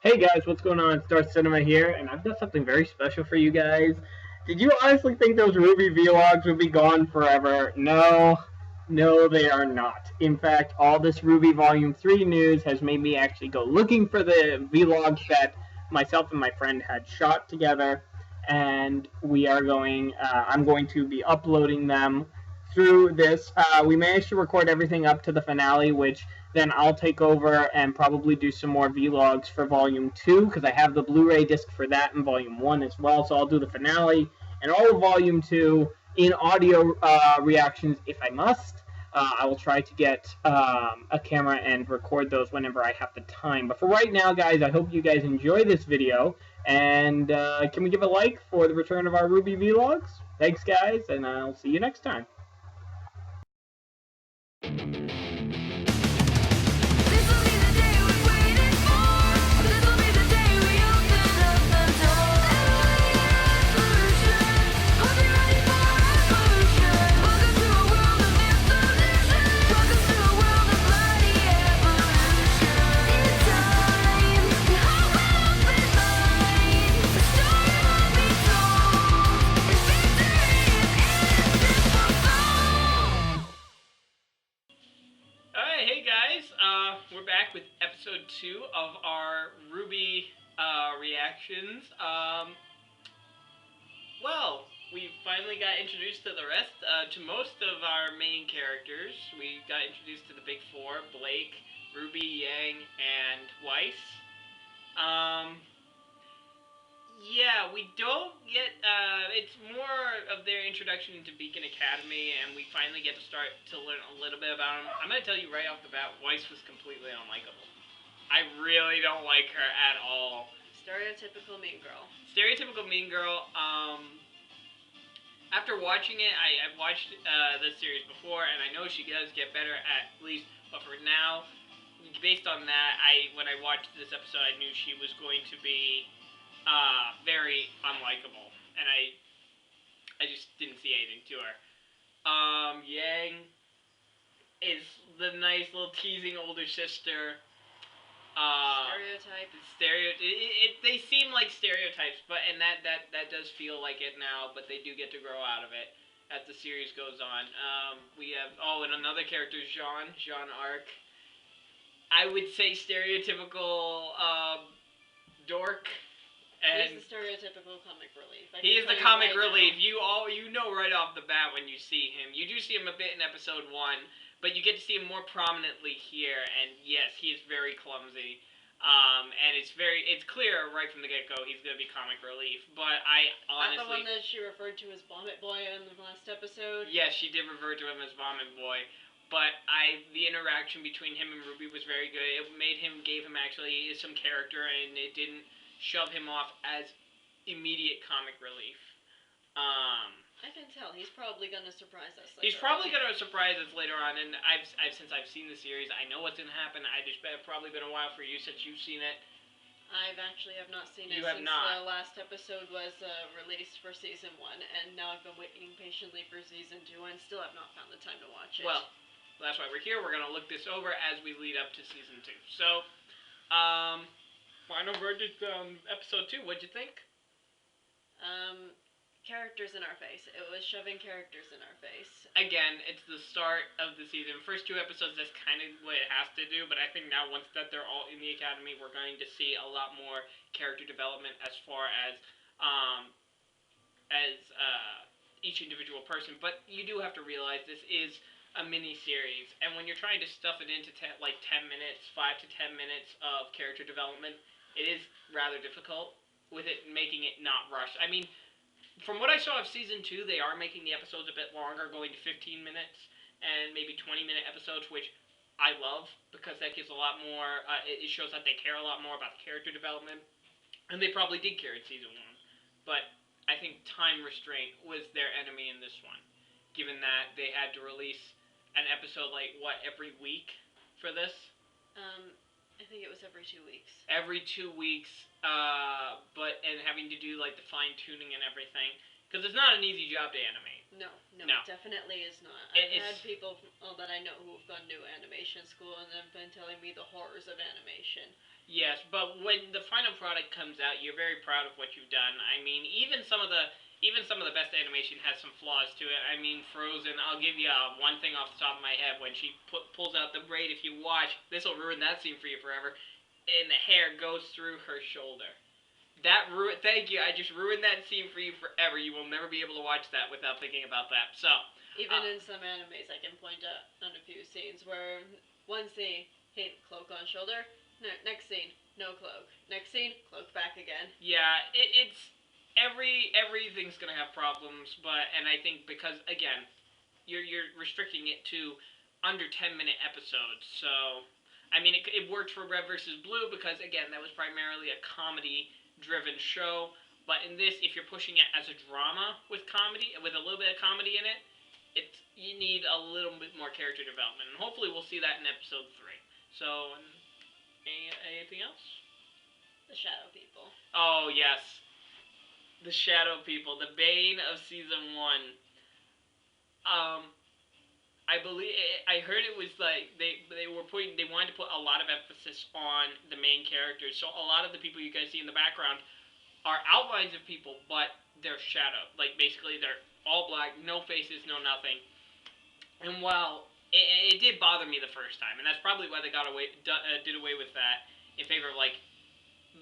Hey guys, what's going on? Star Cinema here, and I've got something very special for you guys. Did you honestly think those RWBY Vlogs would be gone forever? No, no, they are not. In fact, all this RWBY Volume 3 news has made me actually go looking for the vlogs that myself and my friend had shot together, and I'm going to be uploading them through this. We managed to record everything up to the finale, which then I'll take over and probably do some more vlogs for Volume 2, because I have the Blu-ray disc for that and Volume 1 as well, so I'll do the finale and all of Volume 2 in audio reactions if I must. I will try to get a camera and record those whenever I have the time. But for right now, guys, I hope you guys enjoy this video, and can we give a like for the return of our RWBY Vlogs? Thanks, guys, and I'll see you next time. We're back with episode 2 of our RWBY reactions. Well, we finally got introduced to the rest, to most of our main characters. We got introduced to the big four: Blake, RWBY, Yang, and Weiss. Yeah, we don't get, it's more of their introduction into Beacon Academy, and we finally get to start to learn a little bit about them. I'm going to tell you right off the bat, Weiss was completely unlikable. I really don't like her at all. Stereotypical mean girl. Stereotypical mean girl. After watching it, I've watched this series before, and I know she does get better at least, but for now, based on that, when I watched this episode, I knew she was going to be very unlikable, and I just didn't see anything to her. Yang is the nice little teasing older sister. They seem like stereotypes, and that does feel like it now, but they do get to grow out of it as the series goes on. We have, and another character, Jean Arc. I would say stereotypical dork. And he's the stereotypical comic relief. He is the comic relief. You know right off the bat when you see him. You do see him a bit in episode 1, but you get to see him more prominently here. And yes, he is very clumsy. And it's clear right from the get-go he's going to be comic relief. But I honestly... Not the one that she referred to as Vomit Boy in the last episode? Yes, she did refer to him as Vomit Boy. But the interaction between him and RWBY was very good. It gave him actually some character, and it didn't shove him off as immediate comic relief. I can tell he's probably gonna surprise us. He's probably gonna surprise us later on, and since I've seen the series, I know what's gonna happen. It's probably been a while for you since you've seen it. I've actually have not seen it since the last episode was released for season 1, and now I've been waiting patiently for season 2, and still have not found the time to watch it. Well, that's why we're here. We're gonna look this over as we lead up to season 2. So, final verdict on episode 2. What'd you think? Characters in our face. It was shoving characters in our face. Again, it's the start of the season. First 2 episodes, that's kind of what it has to do, but I think now once that they're all in the academy, we're going to see a lot more character development as far as each individual person. But you do have to realize this is a mini-series, and when you're trying to stuff it into 10 minutes, 5 to 10 minutes of character development, it is rather difficult with it making it not rushed. I mean, from what I saw of season 2, they are making the episodes a bit longer, going to 15 minutes and maybe 20-minute episodes, which I love because that gives a lot more. It shows that they care a lot more about the character development, and they probably did care in season 1. But I think time restraint was their enemy in this one, given that they had to release an episode every week for this. I think it was every 2 weeks. Every 2 weeks, and having to do the fine tuning and everything, because it's not an easy job to animate. No, it definitely is not. I've had people that I know who have gone to animation school and have been telling me the horrors of animation. Yes, but when the final product comes out, you're very proud of what you've done. I mean, even some of the best animation has some flaws to it. I mean, Frozen. I'll give you one thing off the top of my head when she pulls out the braid. If you watch, this will ruin that scene for you forever. And the hair goes through her shoulder. That ruined. Thank you. I just ruined that scene for you forever. You will never be able to watch that without thinking about that. So. Even in some animes, I can point out on a few scenes where one scene, hey, cloak on shoulder. No, next scene, no cloak. Next scene, cloak back again. Yeah, it's everything's gonna have problems, and I think because again, you're restricting it to under 10-minute episodes. So, I mean, it worked for Red versus Blue because again, that was primarily a comedy-driven show. But in this, if you're pushing it as a drama with comedy, with a little bit of comedy in it, you need a little bit more character development, and hopefully we'll see that in episode 3. So, anything else? The Shadow People. Oh yes, the Shadow People, the bane of season 1. Um, I believe I heard it was like they wanted to put a lot of emphasis on the main characters. So a lot of the people you guys see in the background are outlines of people, but they're shadowed. Like basically they're all black, no faces, no nothing. And while it did bother me the first time, and that's probably why they did away with that in favor of like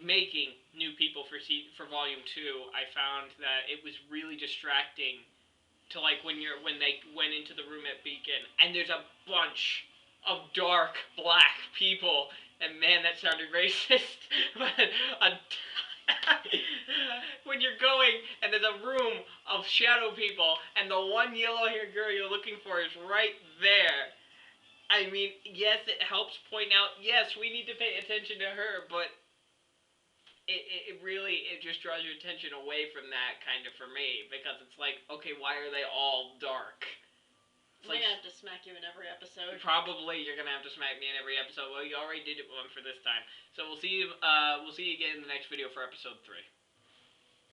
making new people for volume 2. I found that it was really distracting to like when they went into the room at Beacon and there's a bunch of dark black people, and man, that sounded racist. But when you're going and there's a room of shadow people and the one yellow haired girl you're looking for is right there. I mean, yes, it helps point out, yes, we need to pay attention to her, but it really just draws your attention away from that kind of for me, because it's like, okay, why are they all dark? It's like, gonna have to smack you in every episode. Probably you're gonna have to smack me in every episode. Well, you already did it one for this time, so we'll see you again in the next video for episode 3.